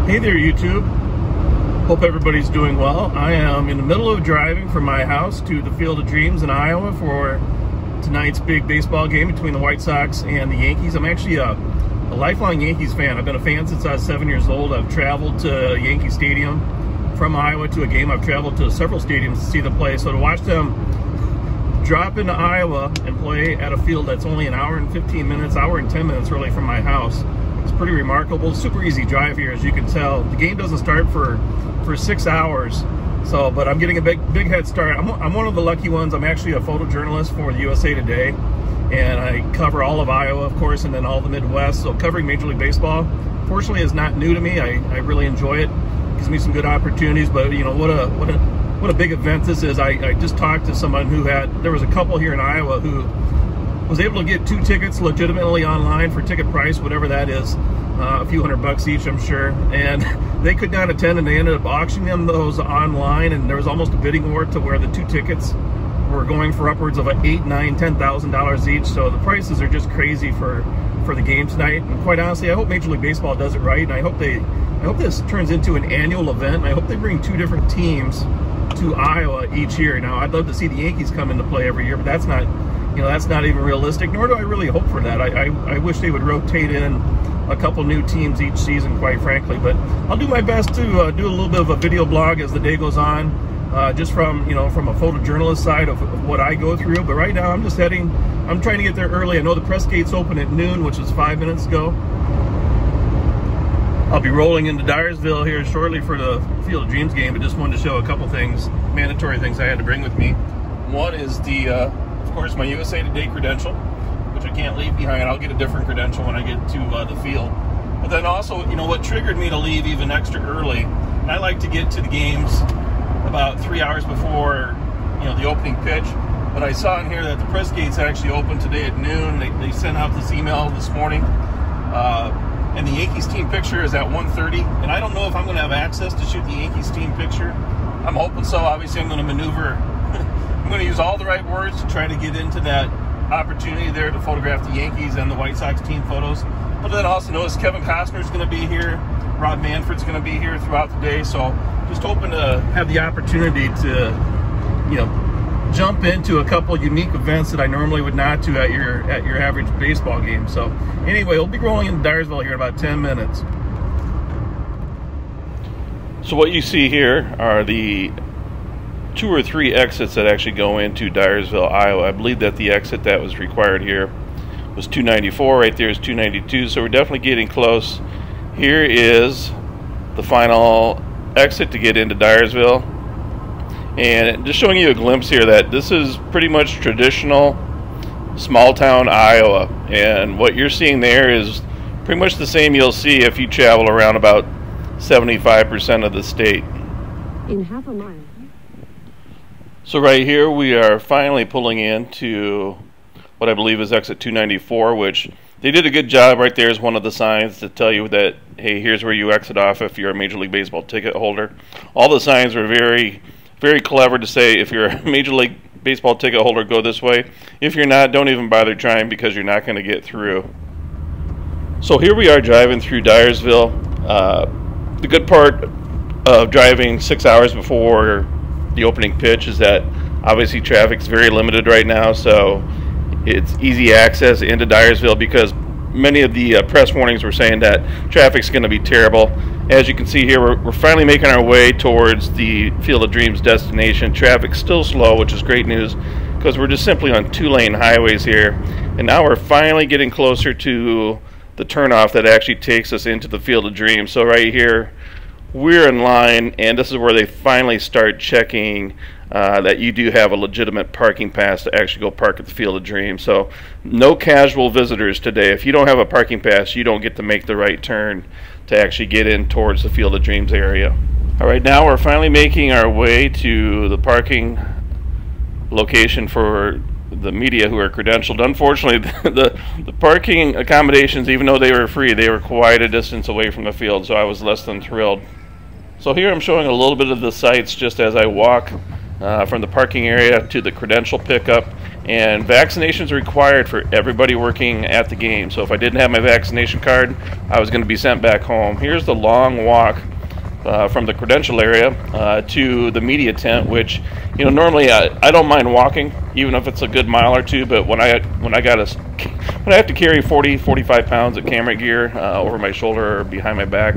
Hey there, YouTube. Hope everybody's doing well. I am in the middle of driving from my house to the Field of Dreams in Iowa for tonight's big baseball game between the White Sox and the Yankees. I'm actually a lifelong Yankees fan. I've been a fan since I was 7 years old. I've traveled to Yankee Stadium from Iowa to a game. I've traveled to several stadiums to see them play. So to watch them drop into Iowa and play at a field that's only an hour and 15 minutes, hour and 10 minutes really from my house, it's pretty remarkable. Super easy drive here, as you can tell. The game doesn't start for 6 hours, so but I'm getting a big head start. I'm one of the lucky ones. I'm actually a photojournalist for the USA Today, and I cover all of Iowa, of course, and then all the Midwest. So covering Major League Baseball, fortunately, is not new to me. I really enjoy it. Gives me some good opportunities. But you know what a big event this is. I just talked to someone who there was a couple here in Iowa who was able to get 2 tickets legitimately online for ticket price, whatever that is, a few $100 each, I'm sure, and they could not attend, and they ended up auctioning those online, and there was almost a bidding war to where the 2 tickets were going for upwards of $8,000, $9,000, $10,000 each. So the prices are just crazy for the game tonight. And quite honestly, I hope Major League Baseball does it right, and I hope this turns into an annual event, and I hope they bring 2 different teams to Iowa each year. Now, I'd love to see the Yankees come into play every year, but that's not even realistic, nor do I really hope for that. I wish they would rotate in a couple new teams each season, quite frankly. But I'll do my best to do a little bit of a video blog as the day goes on, just from a photojournalist side of what I go through. But right now, I'm trying to get there early. I know the press gates open at noon, which was 5 minutes ago. I'll be rolling into Dyersville here shortly for the Field of Dreams game, but just wanted to show a couple things, mandatory things I had to bring with me. One is of course, my USA Today credential, which I can't leave behind. I'll get a different credential when I get to the field. But then also, what triggered me to leave even extra early, and I like to get to the games about 3 hours before, the opening pitch. But I saw in here that the press gates actually open today at noon. They sent out this email this morning. And the Yankees team picture is at 1:30. And I don't know if I'm going to have access to shoot the Yankees team picture. I'm hoping so. Obviously, I'm going to maneuver. I'm going to use all the right words to try to get into that opportunity there to photograph the Yankees and the White Sox team photos. But then also notice Kevin Costner's going to be here. Rob Manfred's going to be here throughout the day. So just hoping to have the opportunity to, jump into a couple unique events that I normally would not do at your average baseball game. So anyway, we'll be rolling into Dyersville here in about 10 minutes. So what you see here are the 2 or 3 exits that actually go into Dyersville, Iowa. I believe that the exit that was required here was 294. Right there is 292, so we're definitely getting close. Here is the final exit to get into Dyersville. And just showing you a glimpse here that this is pretty much traditional small town Iowa. And what you're seeing there is pretty much the same you'll see if you travel around about 75% of the state. In half a mile. So right here we are finally pulling into what I believe is exit 294, which they did a good job. Right there is one of the signs to tell you that, hey, here's where you exit off if you're a Major League Baseball ticket holder. All the signs were very, very clever to say, if you're a Major League Baseball ticket holder, go this way. If you're not, don't even bother trying, because you're not going to get through. So here we are driving through Dyersville. The good part of driving 6 hours before the opening pitch is that obviously traffic's very limited right now, so it's easy access into Dyersville, because many of the press warnings were saying that traffic's going to be terrible. As you can see here, we're finally making our way towards the Field of Dreams destination. Traffic's still slow, which is great news, because we're just simply on 2-lane highways here, and now we're finally getting closer to the turnoff that actually takes us into the Field of Dreams. So right here we're in line, and this is where they finally start checking that you do have a legitimate parking pass to actually go park at the Field of Dreams. So no casual visitors today. If you don't have a parking pass, you don't get to make the right turn to actually get in towards the Field of Dreams area. All right, now we're finally making our way to the parking location for the media who are credentialed. Unfortunately, the parking accommodations, even though they were free, they were quite a distance away from the field, so I was less than thrilled. So here I'm showing a little bit of the sights just as I walk from the parking area to the credential pickup. and vaccinations are required for everybody working at the game. So if I didn't have my vaccination card, I was going to be sent back home. Here's the long walk from the credential area to the media tent, which, you know, normally I don't mind walking, even if it's a good mile or two. But when I have to carry 45 pounds of camera gear over my shoulder or behind my back,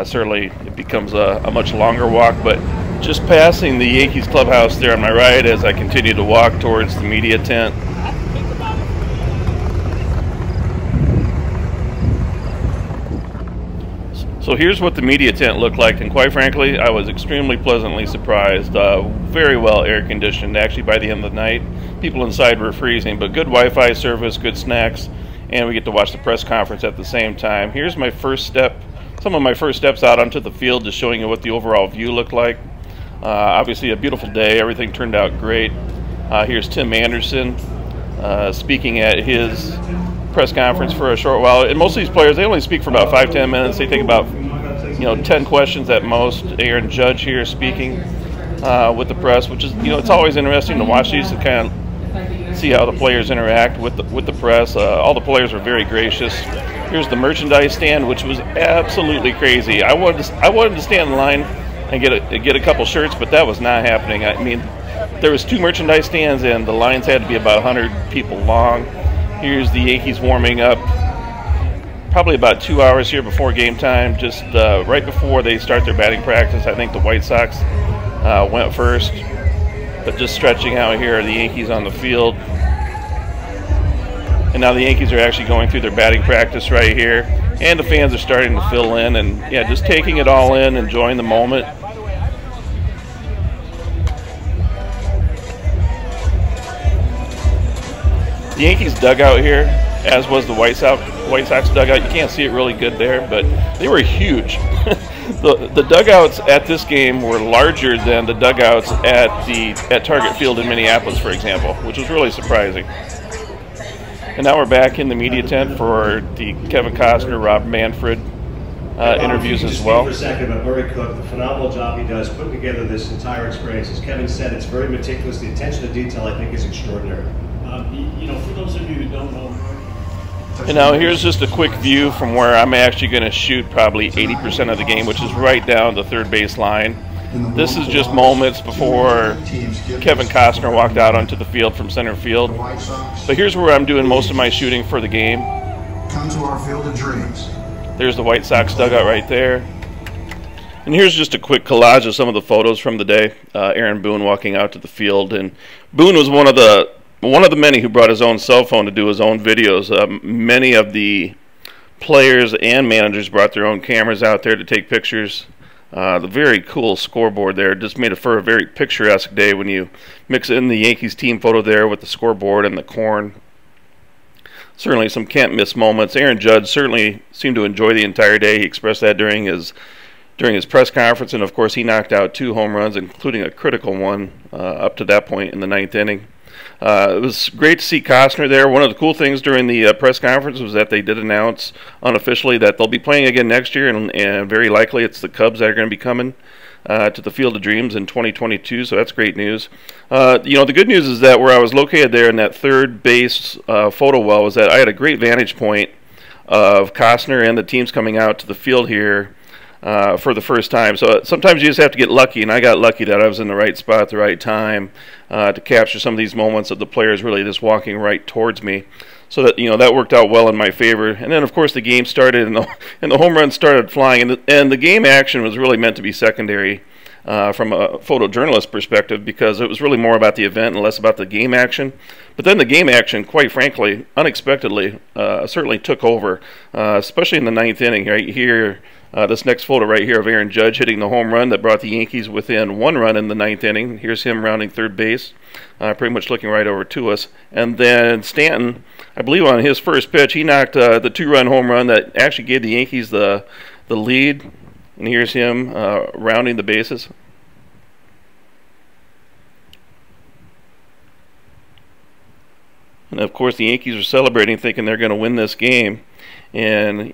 certainly it becomes a much longer walk. But just passing the Yankees clubhouse there on my right as I continue to walk towards the media tent. So here's what the media tent looked like, and quite frankly, I was extremely pleasantly surprised. Very well air conditioned. Actually, by the end of the night, people inside were freezing, but good Wi-Fi service, good snacks, and we get to watch the press conference at the same time. Here's my first step, some of my first steps out onto the field, just showing you what the overall view looked like. Obviously a beautiful day, everything turned out great. Here's Tim Anderson speaking at his press conference for a short while. And most of these players, they only speak for about 5-10 minutes. They take about 10 questions at most. Aaron Judge here speaking with the press, which is, it's always interesting to watch these and kind of see how the players interact with the press. All the players are very gracious. Here's the merchandise stand, which was absolutely crazy. I wanted to stand in line and get a couple shirts, but that was not happening. I mean, there was 2 merchandise stands, and the lines had to be about 100 people long. Here's the Yankees warming up, probably about 2 hours here before game time, just right before they start their batting practice. I think the White Sox went first, but just stretching out here are the Yankees on the field. And now the Yankees are actually going through their batting practice right here, and the fans are starting to fill in, and yeah, just taking it all in, enjoying the moment. The Yankees dugout here, as was the White Sox dugout. You can't see it really good there, but they were huge. The dugouts at this game were larger than the dugouts at Target Field in Minneapolis, for example, which was really surprising. And now we're back in the media tent for the Kevin Costner, Rob Manfred interviews as well. For a second about Murray Cook, the phenomenal job he does putting together this entire experience. As Kevin said, it's very meticulous. The attention to detail, I think, is extraordinary. For those of you who don't know, and now here's just a quick view from where I'm actually going to shoot probably 80% of the game, which is right down the third base line. This is just moments before Kevin Costner walked out onto the field from center field. But here's where I'm doing most of my shooting for the game. Come to our field of dreams. There's the White Sox dugout right there. And here's just a quick collage of some of the photos from the day. Aaron Boone walking out to the field, and Boone was one of the many who brought his own cell phone to do his own videos. Many of the players and managers brought their own cameras out there to take pictures. The very cool scoreboard there just made it for a very picturesque day when you mix in the Yankees team photo there with the scoreboard and the corn. Certainly some can't-miss moments. Aaron Judge certainly seemed to enjoy the entire day. He expressed that during his press conference, and of course he knocked out 2 home runs, including a critical one up to that point in the 9th inning. It was great to see Costner there. One of the cool things during the press conference was that they did announce unofficially that they'll be playing again next year, and very likely it's the Cubs that are going to be coming to the Field of Dreams in 2022, so that's great news. The good news is that where I was located there in that third base photo well was that I had a great vantage point of Costner and the teams coming out to the field here for the first time. So sometimes you just have to get lucky, and I got lucky that I was in the right spot at the right time to capture some of these moments of the players really just walking right towards me. So that that worked out well in my favor. And then of course the game started, and the home runs started flying, and the game action was really meant to be secondary from a photojournalist perspective, because it was really more about the event and less about the game action. But then the game action, quite frankly, unexpectedly, certainly took over, especially in the 9th inning. Right here, this next photo right here of Aaron Judge hitting the home run that brought the Yankees within 1 run in the 9th inning. Here's him rounding third base, pretty much looking right over to us. And then Stanton, I believe on his first pitch, he knocked the 2-run home run that actually gave the Yankees the lead. And here's him rounding the bases. And of course the Yankees are celebrating, thinking they're going to win this game. And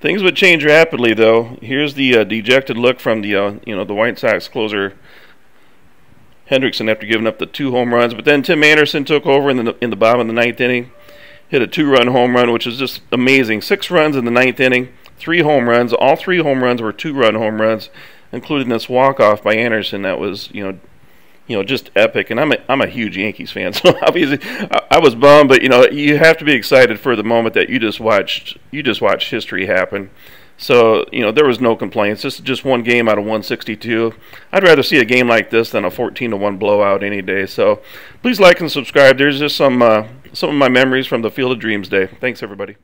things would change rapidly, though. Here's the dejected look from the the White Sox closer, Hendrickson after giving up the 2 home runs. But then Tim Anderson took over in the bottom of the 9th inning, hit a 2-run home run, which is just amazing. 6 runs in the 9th inning, 3 home runs. All 3 home runs were 2-run home runs, including this walk-off by Anderson that was, just epic. And I'm a huge Yankees fan, so obviously I was bummed, but you have to be excited for the moment that you just watched history happen. So there was no complaints. This is just one game out of 162. I'd rather see a game like this than a 14-1 blowout any day. So please like and subscribe. There's just some of my memories from the Field of Dreams day. Thanks, everybody.